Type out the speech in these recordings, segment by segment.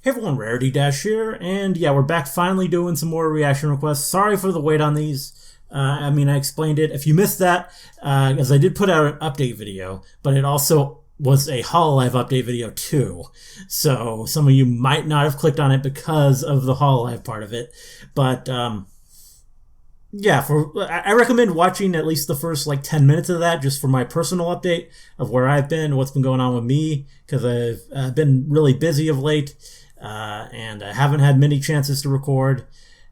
Hey everyone, Rarity Dash here, and yeah, we're back finally doing some more reaction requests. Sorry for the wait on these. I explained it. If you missed that, as I did put out an update video, but it also was a HoloLive update video too. So some of you might not have clicked on it because of the HoloLive part of it. But yeah, I recommend watching at least the first 10 minutes of that just for my personal update of where I've been, what's been going on with me, because I've been really busy of late. And I haven't had many chances to record,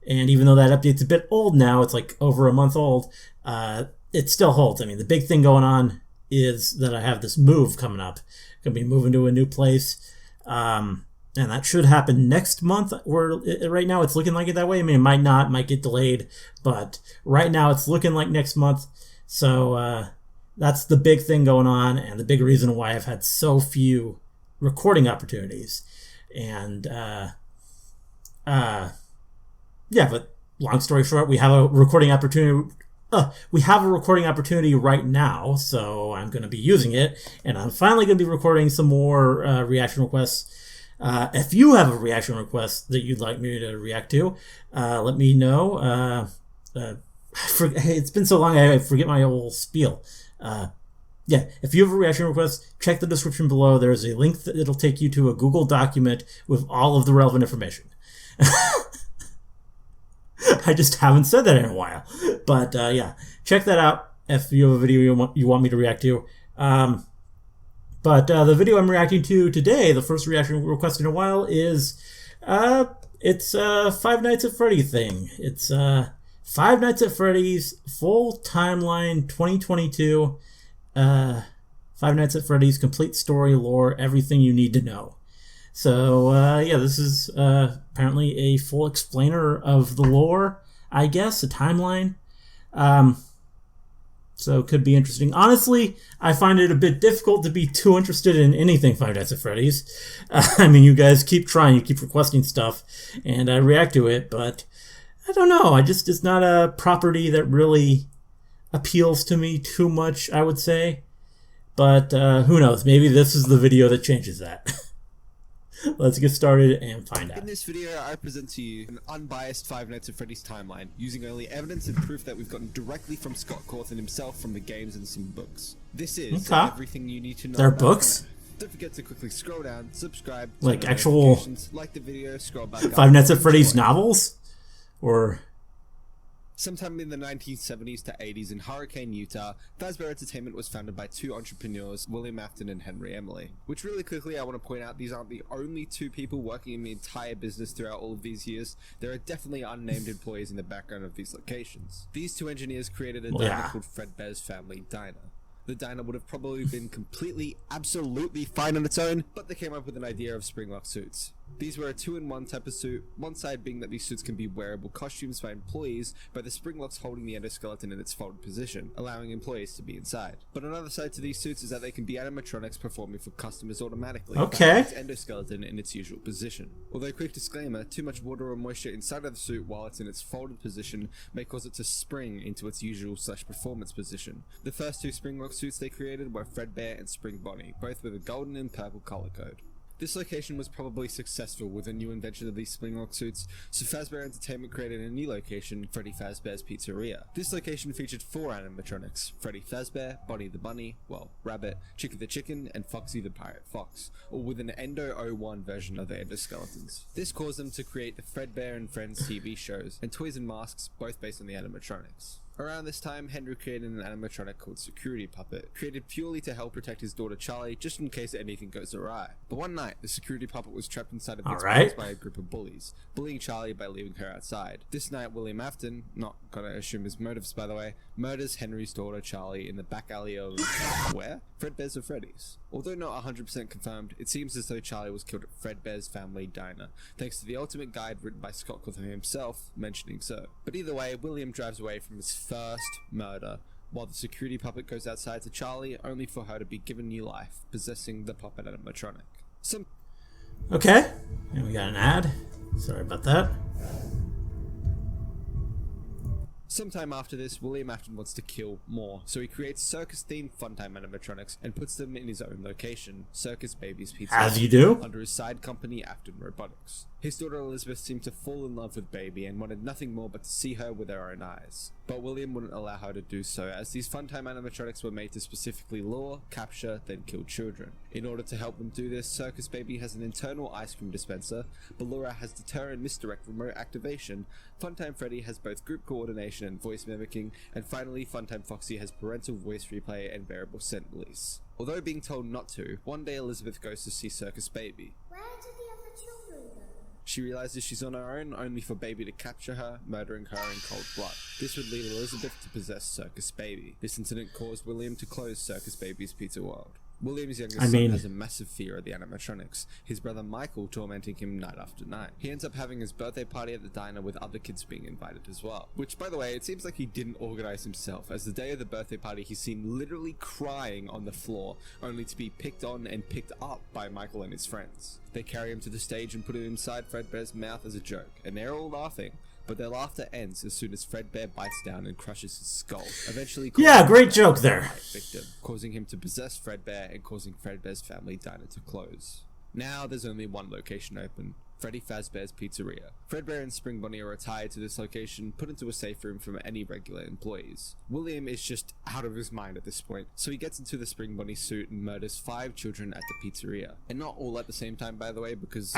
and even though that update's a bit old now, it's over a month old, it still holds. The big thing going on is that I have this move coming up. I'm going to be moving to a new place, and that should happen next month, right now it's looking like it that way. It might not, might get delayed, but right now it's looking like next month, so that's the big thing going on, and the big reason why I've had so few recording opportunities. And yeah, but long story short, we have a recording opportunity. Right now, so I'm going to be using it, and I'm finally going to be recording some more reaction requests. If you have a reaction request that you'd like me to react to, let me know. It's been so long I forget my whole spiel. Yeah, if you have a reaction request, check the description below. There's a link that'll take you to a Google document with all of the relevant information. I just haven't said that in a while. But yeah, check that out if you have a video you want me to react to. But the video I'm reacting to today, the first reaction request in a while, is it's Five Nights at Freddy thing. It's Five Nights at Freddy's full timeline 2022. Five Nights at Freddy's complete story, lore, everything you need to know. So yeah, this is apparently a full explainer of the lore, I guess, a timeline. So it could be interesting. Honestly, I find it a bit difficult to be too interested in anything Five Nights at Freddy's. You guys keep trying, you keep requesting stuff, and I react to it, but I don't know. It's not a property that really appeals to me too much, I would say. But who knows? Maybe this is the video that changes that. Let's get started and find out. In this video, I present to you an unbiased Five Nights at Freddy's timeline, using only evidence and proof that we've gotten directly from Scott Cawthon himself from the games and some books. This is everything you need to know. There are books? FNAF. Don't forget to quickly scroll down, subscribe, actual like the video, scroll back up. Five Nights at Freddy's novels? Or sometime in the 1970s to 80s in Hurricane, Utah, Fazbear Entertainment was founded by two entrepreneurs, William Afton and Henry Emily. Which really quickly I want to point out, these aren't the only two people working in the entire business throughout all of these years. There are definitely unnamed employees in the background of these locations. These two engineers created a diner called Fredbear's Family Diner. The diner would have probably been completely, absolutely fine on its own, but they came up with an idea of springlock suits. These were a 2-in-1 type of suit, one side being that these suits can be wearable costumes by employees by the springlocks holding the endoskeleton in its folded position, allowing employees to be inside. But another side to these suits is that they can be animatronics performing for customers automatically, okay, its endoskeleton in its usual position. Although, quick disclaimer, too much water or moisture inside of the suit while it's in its folded position may cause it to spring into its usual/performance position. The first two springlock suits they created were Fredbear and Spring Bonnie, both with a golden and purple color code. This location was probably successful with a new invention of these springlock suits, so Fazbear Entertainment created a new location, Freddy Fazbear's Pizzeria. This location featured 4 animatronics: Freddy Fazbear, Bonnie the Bunny, Rabbit, Chicky the Chicken, and Foxy the Pirate Fox, all with an Endo 01 version of the endoskeletons. This caused them to create the Fredbear and Friends TV shows, and Toys and Masks, both based on the animatronics. Around this time, Henry created an animatronic called Security Puppet, created purely to help protect his daughter Charlie, just in case anything goes awry. But one night, the Security Puppet was trapped inside of its box by a group of bullies, bullying Charlie by leaving her outside. This night, William Afton, not gonna assume his motives by the way, murders Henry's daughter Charlie in the back alley of where? Fredbear's or Freddy's. Although not 100% confirmed, it seems as though Charlie was killed at Fredbear's Family Diner, thanks to the ultimate guide written by Scott Cawthon himself mentioning so. But either way, William drives away from his first murder, while the security puppet goes outside to Charlie, only for her to be given new life, possessing the puppet animatronic. Okay, and we got an ad. Sorry about that. Sometime after this, William Afton wants to kill more, so he creates circus-themed Funtime animatronics and puts them in his own location, Circus Baby's Pizza, as you do, under his side company Afton Robotics. His daughter Elizabeth seemed to fall in love with Baby and wanted nothing more but to see her with her own eyes. But William wouldn't allow her to do so, as these Funtime animatronics were made to specifically lure, capture, then kill children. In order to help them do this, Circus Baby has an internal ice cream dispenser, Ballura has deter and misdirect remote activation, Funtime Freddy has both group coordination and voice mimicking, and finally Funtime Foxy has parental voice replay and variable scent release. Although being told not to, one day Elizabeth goes to see Circus Baby. Where did the other children go? She realizes she's on her own, only for Baby to capture her, murdering her in cold blood. This would lead Elizabeth to possess Circus Baby. This incident caused William to close Circus Baby's Pizza World. William's youngest son has a massive fear of the animatronics, his brother Michael tormenting him night after night. He ends up having his birthday party at the diner with other kids being invited as well. Which, by the way, it seems like he didn't organize himself, as the day of the birthday party he's seen literally crying on the floor, only to be picked on and picked up by Michael and his friends. They carry him to the stage and put him inside Fredbear's mouth as a joke, and they're all laughing. But their laughter ends as soon as Fredbear bites down and crushes his skull, eventually great joke there, victim, causing him to possess Fredbear and causing Fredbear's family diner to close. Now there's only one location open, Freddy Fazbear's Pizzeria. Fredbear and Spring Bonnie are retired to this location, put into a safe room from any regular employees. William is just out of his mind at this point, so he gets into the Spring Bonnie suit and murders 5 children at the pizzeria. And not all at the same time, by the way, because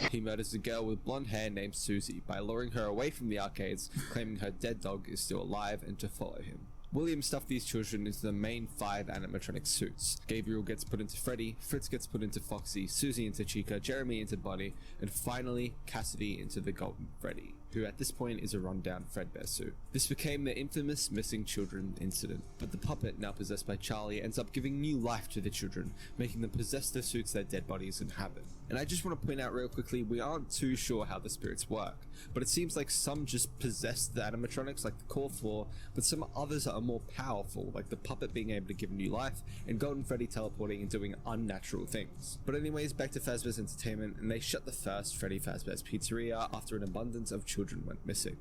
he murders a girl with blonde hair named Susie by luring her away from the arcades, claiming her dead dog is still alive and to follow him. William stuffed these children into the main 5 animatronic suits. Gabriel gets put into Freddy, Fritz gets put into Foxy, Susie into Chica, Jeremy into Bonnie, and finally Cassidy into the Golden Freddy, who at this point is a rundown Fredbear suit. This became the infamous missing children incident, but the puppet, now possessed by Charlie, ends up giving new life to the children, making them possess the suits their dead bodies inhabit. And I just want to point out real quickly, we aren't too sure how the spirits work, but it seems like some just possess the animatronics like the core 4, but some others are more powerful, like the puppet being able to give new life, and Golden Freddy teleporting and doing unnatural things. But anyways, back to Fazbear's Entertainment, and they shut the first Freddy Fazbear's Pizzeria after an abundance of children went missing.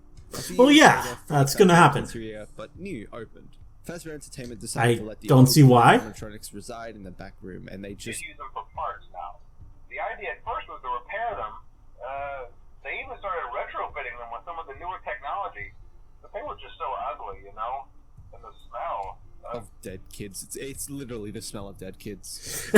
Well, yeah, that's gonna happen. Pizzeria, but new opened. Fazbear Entertainment decided to let the don't see why animatronics reside in the back room, and they just use them for parts now. The idea at first was to repair them. They even started retrofitting them with some of the newer technology, but they were just so ugly, you know, and the smell. Of dead kids. It's literally the smell of dead kids.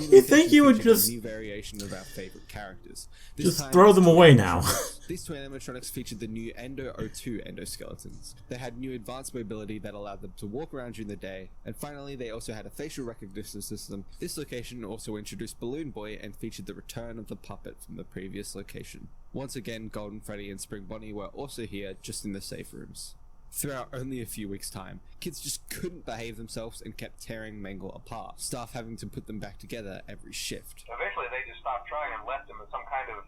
You think you would just a new variation of our favorite characters. Just throw them away now. These two animatronics featured the new Endo 02 endoskeletons. They had new advanced mobility that allowed them to walk around during the day, and finally they also had a facial recognition system. This location also introduced Balloon Boy and featured the return of the puppet from the previous location. Once again, Golden Freddy and Spring Bonnie were also here, just in the safe rooms. Throughout only a few weeks' time, kids just couldn't behave themselves and kept tearing Mangle apart, staff having to put them back together every shift. Eventually they just stopped trying and left them as some kind of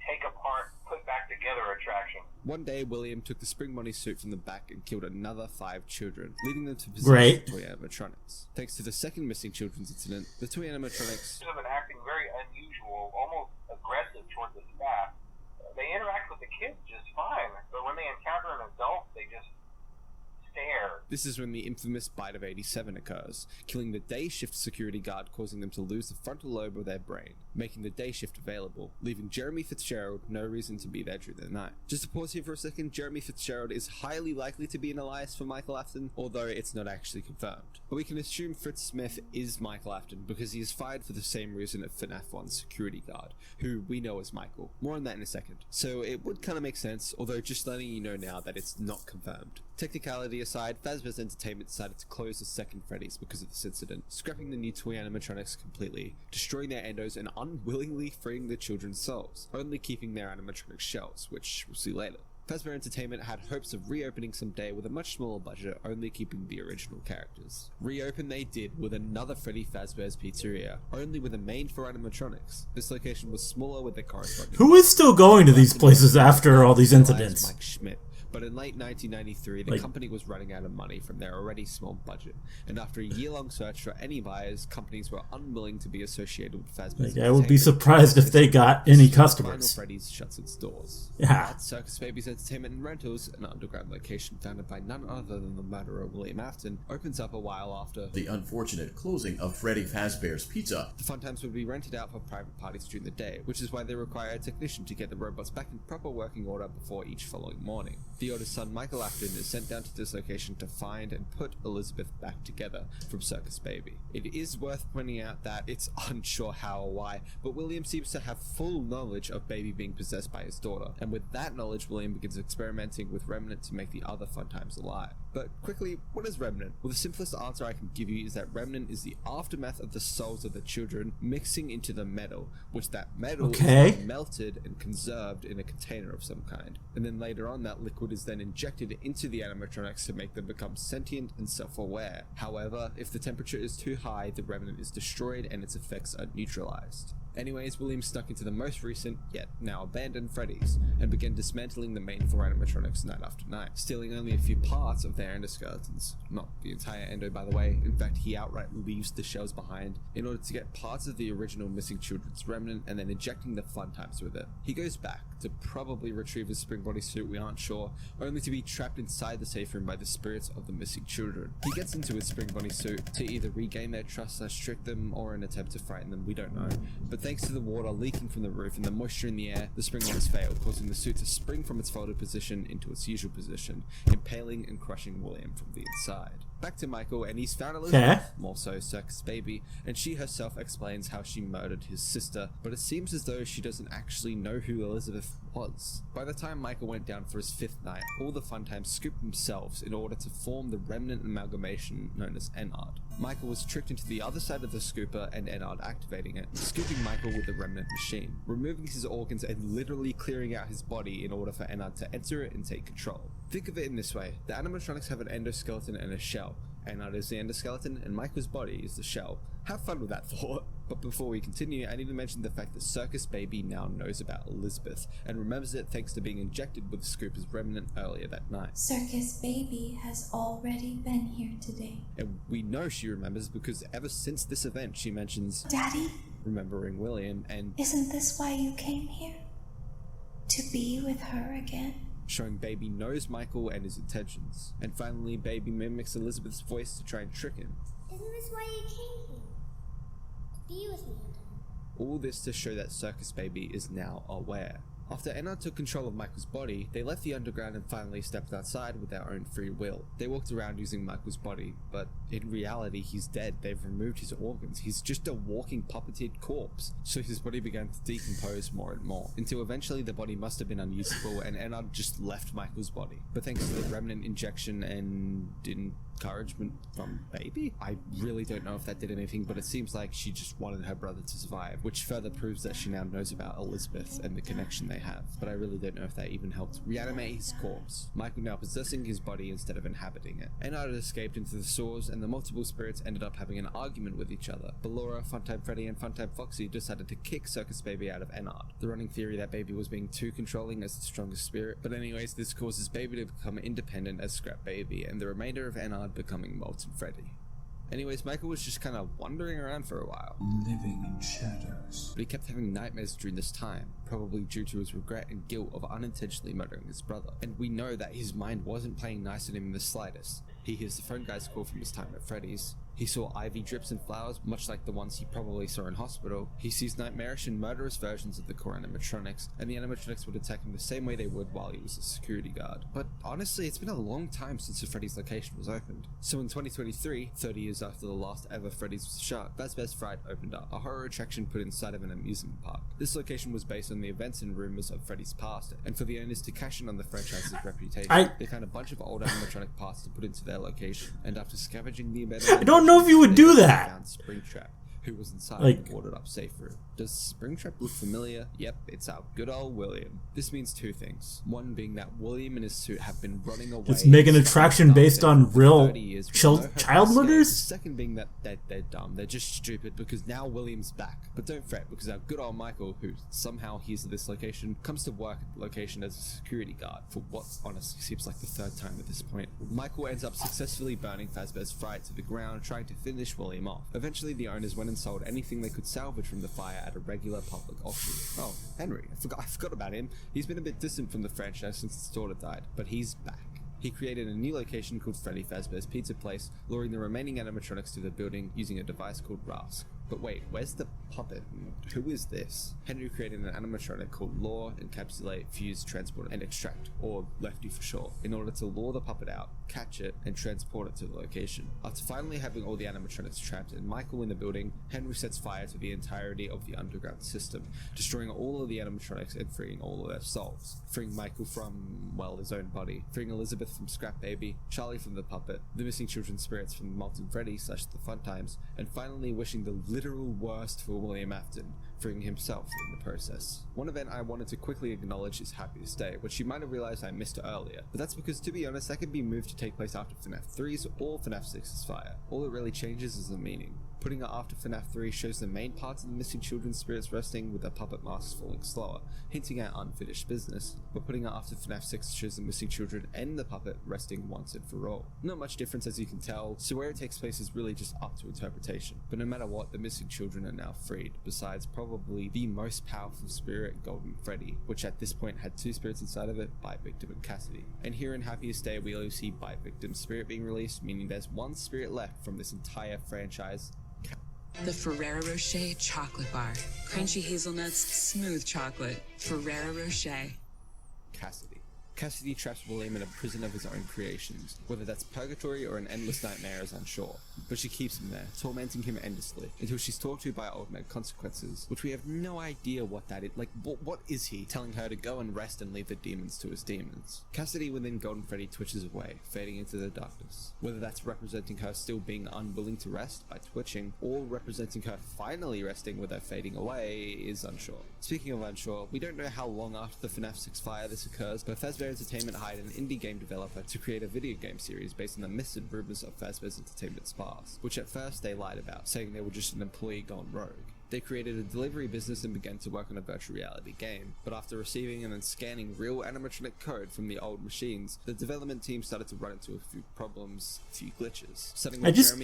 take apart, put back together attraction. One day, William took the Spring Bonnie suit from the back and killed another 5 children, leading them to possess the toy animatronics. Thanks to the second missing children's incident, the toy animatronics have been acting very unusual, almost aggressive toward the staff. They interact with the kids just fine, but when they encounter an adult, they just stare. This is when the infamous Bite of 87 occurs, killing the day shift security guard, causing them to lose the frontal lobe of their brain, making the day shift available, leaving Jeremy Fitzgerald no reason to be there during the night. Just to pause here for a second, Jeremy Fitzgerald is highly likely to be an alias for Michael Afton, although it's not actually confirmed. But we can assume Fritz Smith is Michael Afton because he is fired for the same reason at FNAF 1's security guard, who we know as Michael. More on that in a second. So it would kind of make sense, although just letting you know now that it's not confirmed. Technicality aside, Fazbear's Entertainment decided to close the second Freddy's because of this incident, scrapping the new toy animatronics completely, destroying their endos and unwillingly freeing the children's souls, only keeping their animatronic shells, which we'll see later. Fazbear Entertainment had hopes of reopening someday with a much smaller budget, only keeping the original characters. Reopen they did with another Freddy Fazbear's Pizzeria, only with a main for animatronics. This location was smaller with their corresponding. Who is still going to these places after all these incidents? Mike Schmidt, But in late 1993, the company was running out of money from their already small budget, and after a year-long search for any buyers, companies were unwilling to be associated with Fazbear's. I would be surprised if they got any customers. Final Freddy's shuts its doors. Yeah. But Circus Baby's Entertainment and Rentals, an underground location founded by none other than the murderer William Afton, opens up a while after the unfortunate closing of Freddy Fazbear's Pizza. The fun times would be rented out for private parties during the day, which is why they require a technician to get the robots back in proper working order before each following morning. The oldest son, Michael Afton, is sent down to this location to find and put Elizabeth back together from Circus Baby. It is worth pointing out that it's unsure how or why, but William seems to have full knowledge of Baby being possessed by his daughter, and with that knowledge, William begins experimenting with Remnant to make the other fun times alive. But quickly, what is Remnant? Well, the simplest answer I can give you is that Remnant is the aftermath of the souls of the children mixing into the metal, which that metal is then melted and conserved in a container of some kind. And then later on, that liquid is then injected into the animatronics to make them become sentient and self-aware. However, if the temperature is too high, the Remnant is destroyed and its effects are neutralized. Anyways, William snuck into the most recent, yet now abandoned Freddy's, and began dismantling the main 4 animatronics night after night, stealing only a few parts of their endoskeletons. Not the entire endo, by the way. In fact, he outright leaves the shells behind in order to get parts of the original missing children's Remnant and then injecting the fun times with it. He goes back to probably retrieve his spring bodysuit, we aren't sure, only to be trapped inside the safe room by the spirits of the missing children. He gets into his spring bodysuit to either regain their trust / trick them, or an attempt to frighten them, we don't know. But thanks to the water leaking from the roof and the moisture in the air, the spring locks fail, causing the suit to spring from its folded position into its usual position, impaling and crushing William from the inside. Back to Michael, and he's found Elizabeth, more so Circus Baby, and she herself explains how she murdered his sister, but it seems as though she doesn't actually know who Elizabeth was. By the time Michael went down for his 5th night, all the fun times scooped themselves in order to form the Remnant amalgamation known as Enard. Michael was tricked into the other side of the scooper and Enard activating it, scooping Michael with the Remnant machine, removing his organs and literally clearing out his body in order for Enard to enter it and take control. Think of it in this way: the animatronics have an endoskeleton and a shell. Enard is the endoskeleton and Michael's body is the shell. Have fun with that thought. But before we continue, I need to mention the fact that Circus Baby now knows about Elizabeth and remembers it thanks to being injected with the Scooper's Remnant earlier that night. Circus Baby has already been here today. And we know she remembers because ever since this event she mentions Daddy, remembering William and isn't this why you came here? To be with her again? Showing Baby knows Michael and his intentions. And finally, Baby mimics Elizabeth's voice to try and trick him. Isn't this why you came here? To be with me again? All this to show that Circus Baby is now aware. After Enard took control of Michael's body, they left the underground and finally stepped outside with their own free will. They walked around using Michael's body, but in reality he's dead. They've removed his organs. He's just a walking puppeted corpse. So his body began to decompose more and more, until eventually the body must have been unusable and Enard just left Michael's body. But thanks to the Remnant injection and encouragement from Baby, I really don't know if that did anything, but it seems like she just wanted her brother to survive, which further proves that she now knows about Elizabeth and the connection they have. But I really don't know if that even helped reanimate his corpse. Michael now possessing his body instead of inhabiting it. Enard escaped into the sewers, and the multiple spirits ended up having an argument with each other. Ballora, Funtime Freddy, and Funtime Foxy decided to kick Circus Baby out of Enard. The running theory that Baby was being too controlling as the strongest spirit, but anyways, this causes Baby to become independent as Scrap Baby, and the remainder of Enard becoming Molten Freddy. Anyways, Michael was just kind of wandering around for a while, living in shadows. But he kept having nightmares during this time, probably due to his regret and guilt of unintentionally murdering his brother. And we know that his mind wasn't playing nice on him in the slightest. He hears the phone guy's call from his time at Freddy's. He saw ivy drips and flowers, much like the ones he probably saw in hospital. He sees nightmarish and murderous versions of the core animatronics, and the animatronics would attack him the same way they would while he was a security guard. But honestly, it's been a long time since the Freddy's location was opened. So in 2023, 30 years after the last ever Freddy's was shut, Fazbear's Fright opened up, a horror attraction put inside of an amusement park. This location was based on the events and rumors of Freddy's past, and for the owners to cash in on the franchise's reputation, they found a bunch of old animatronic parts to put into their location, and after scavenging the abandoned, I don't know if you would do that. Found Springtrap, who was inside the boarded up safe room. Does Springtrap look familiar? Yep, it's our good old William. This means two things. One being that William and his suit have been running away. It's make an attraction based on real child murders? Second being that they're dumb. They're just stupid because now William's back. But don't fret, because our good old Michael, who somehow hears of this location, comes to work at the location as a security guard for what honestly seems like the third time at this point. Michael ends up successfully burning Fazbear's fright to the ground, trying to finish William off. Eventually, the owners went and sold anything they could salvage from the fire at a regular public auction. Oh, Henry, I forgot about him. He's been a bit distant from the franchise since his daughter died, but he's back. He created a new location called Freddy Fazbear's Pizza Place, luring the remaining animatronics to the building using a device called Rask. But wait, where's the puppet? Who is this? Henry created an animatronic called Lure, Encapsulate, Fuse, Transport, and Extract, or Lefty for short, in order to lure the puppet out, catch it, and transport it to the location. After finally having all the animatronics trapped and Michael in the building, Henry sets fire to the entirety of the underground system, destroying all of the animatronics and freeing all of their souls. Freeing Michael from, well, his own body, freeing Elizabeth from Scrap Baby, Charlie from the puppet, the missing children's spirits from Molten Freddy / the Fun Times, and finally wishing the literal worst for William Afton, freeing himself in the process. One event I wanted to quickly acknowledge is Happiest Day, which you might have realized I missed earlier, but that's because, to be honest, that could be moved to take place after FNAF 3's or FNAF 6's fire. All it really changes is the meaning. Putting it after FNAF 3 shows the main parts of the missing children's spirits resting with their puppet masks falling slower, hinting at unfinished business, but putting it after FNAF 6 shows the missing children and the puppet resting once and for all. Not much difference as you can tell, so where it takes place is really just up to interpretation, but no matter what, the missing children are now freed, besides probably the most powerful spirit, Golden Freddy, which at this point had two spirits inside of it, Bite Victim and Cassidy. And here in Happiest Day we only see Bite Victim's spirit being released, meaning there's one spirit left from this entire franchise. The Ferrero Rocher chocolate bar. Crunchy hazelnuts, smooth chocolate. Ferrero Rocher. Cassidy. Cassidy traps William in a prison of his own creations. Whether that's purgatory or an endless nightmare is unsure, but she keeps him there, tormenting him endlessly, until she's talked to by Old Man Consequences, which we have no idea what that is. Like, what is he? Telling her to go and rest and leave the demons to his demons. Cassidy within Golden Freddy twitches away, fading into the darkness. Whether that's representing her still being unwilling to rest by twitching, or representing her finally resting with her fading away is unsure. Speaking of unsure, we don't know how long after the FNAF 6 fire this occurs, but Fazbear Entertainment hired an indie game developer to create a video game series based on the myths and rumors of Fazbear's Entertainment spas, which at first they lied about, saying they were just an employee gone rogue. They created a delivery business and began to work on a virtual reality game, but after receiving and then scanning real animatronic code from the old machines, the development team started to run into a few problems, a few glitches. I just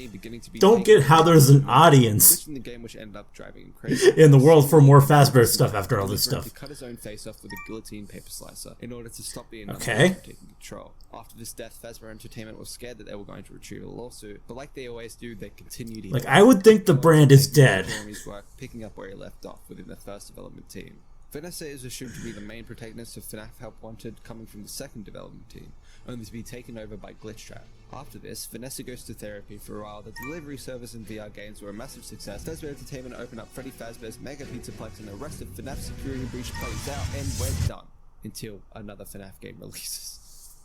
don't get how there's an audience in the game, which ended up driving him crazy in the world for more Fazbear stuff after all this stuff. He cut his own face off with a guillotine paper slicer in order to stop the okay. from taking control. After this death, Fazbear Entertainment was scared that they were going to retrieve a lawsuit, but like they always do, they continued. Like, I would think the brand is dead. Jeremy's work, picking up where he left off within the first development team. Vanessa is assumed to be the main protagonist of FNAF Help Wanted, coming from the second development team, only to be taken over by Glitchtrap. After this, Vanessa goes to therapy for a while. The delivery service and VR games were a massive success. Fazbear Entertainment opened up Freddy Fazbear's Mega Pizzaplex and the rest of FNAF Security Breach plays out, and we're done. Until another FNAF game releases.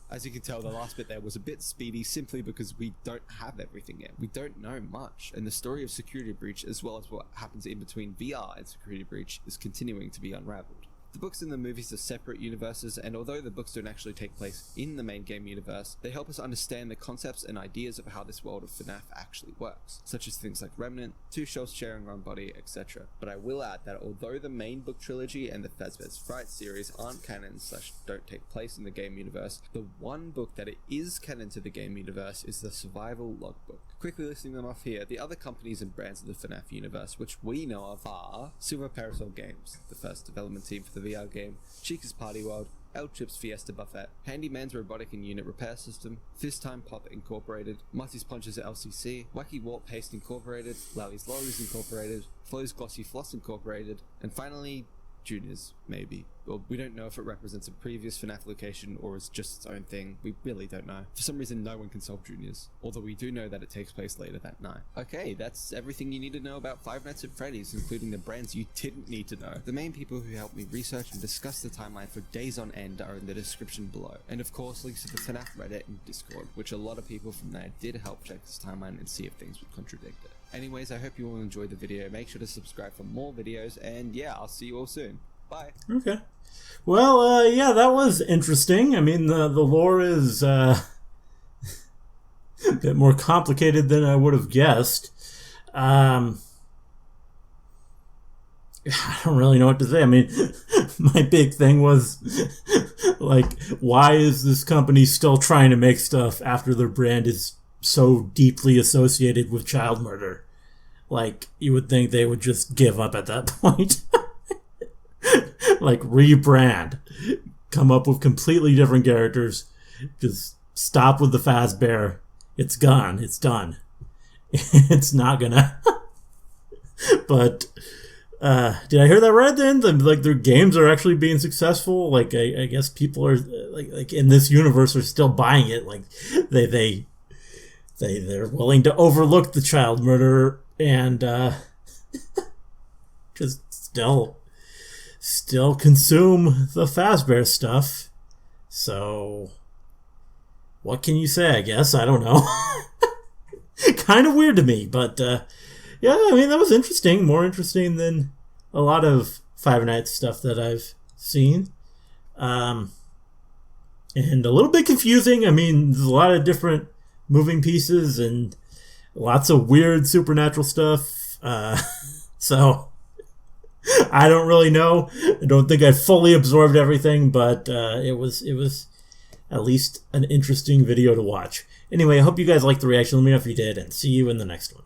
As you can tell, the last bit there was a bit speedy simply because we don't have everything yet. We don't know much, and the story of Security Breach, as well as what happens in between VR and Security Breach, is continuing to be unraveled. The books and the movies are separate universes, and although the books don't actually take place in the main game universe, they help us understand the concepts and ideas of how this world of FNAF actually works, such as things like Remnant, two shells sharing one body, etc. But I will add that although the main book trilogy and the Fazbear's Fright series aren't canon / don't take place in the game universe, the one book that it is canon to the game universe is the Survival Logbook. Quickly listing them off here, the other companies and brands of the FNAF universe which we know of are Silver Parasol Games, the first development team for the VR game, Chica's Party World, El Chip's Fiesta Buffet, Handyman's Robotic and Unit Repair System, Fist Time Pop Incorporated, Marty's Punches LCC, Wacky Warp Paste Incorporated, Lowry's Lollies Incorporated, Flo's Glossy Floss Incorporated, and finally, Juniors, maybe. Well, we don't know if it represents a previous FNAF location or is just its own thing. We really don't know. For some reason, no one can solve Juniors, although we do know that it takes place later that night. Okay, that's everything you need to know about Five Nights at Freddy's, including the brands you didn't need to know. The main people who helped me research and discuss the timeline for days on end are in the description below. And of course, links to the FNAF Reddit and Discord, which a lot of people from there did help check this timeline and see if things would contradict it. Anyways, I hope you all enjoyed the video. Make sure to subscribe for more videos, and yeah, I'll see you all soon. Bye. Okay. Well, yeah, that was interesting. I mean, the lore is a bit more complicated than I would have guessed. I don't really know what to say. I mean, my big thing was, like, why is this company still trying to make stuff after their brand is so deeply associated with child murder? Like, you would think they would just give up at that point. Like, rebrand. Come up with completely different characters. Just stop with the Fazbear. It's gone. It's done. It's not gonna... But... did I hear that right then? Like, their games are actually being successful. Like, I guess people are like in this universe are still buying it. Like, they're willing to overlook the child murder and just still consume the Fazbear stuff. So, what can you say? I guess I don't know. Kind of weird to me, but. Yeah, I mean, that was interesting. More interesting than a lot of Five Nights stuff that I've seen. And a little bit confusing. I mean, there's a lot of different moving pieces and lots of weird supernatural stuff. So, I don't really know. I don't think I fully absorbed everything, but it was at least an interesting video to watch. Anyway, I hope you guys liked the reaction. Let me know if you did, and see you in the next one.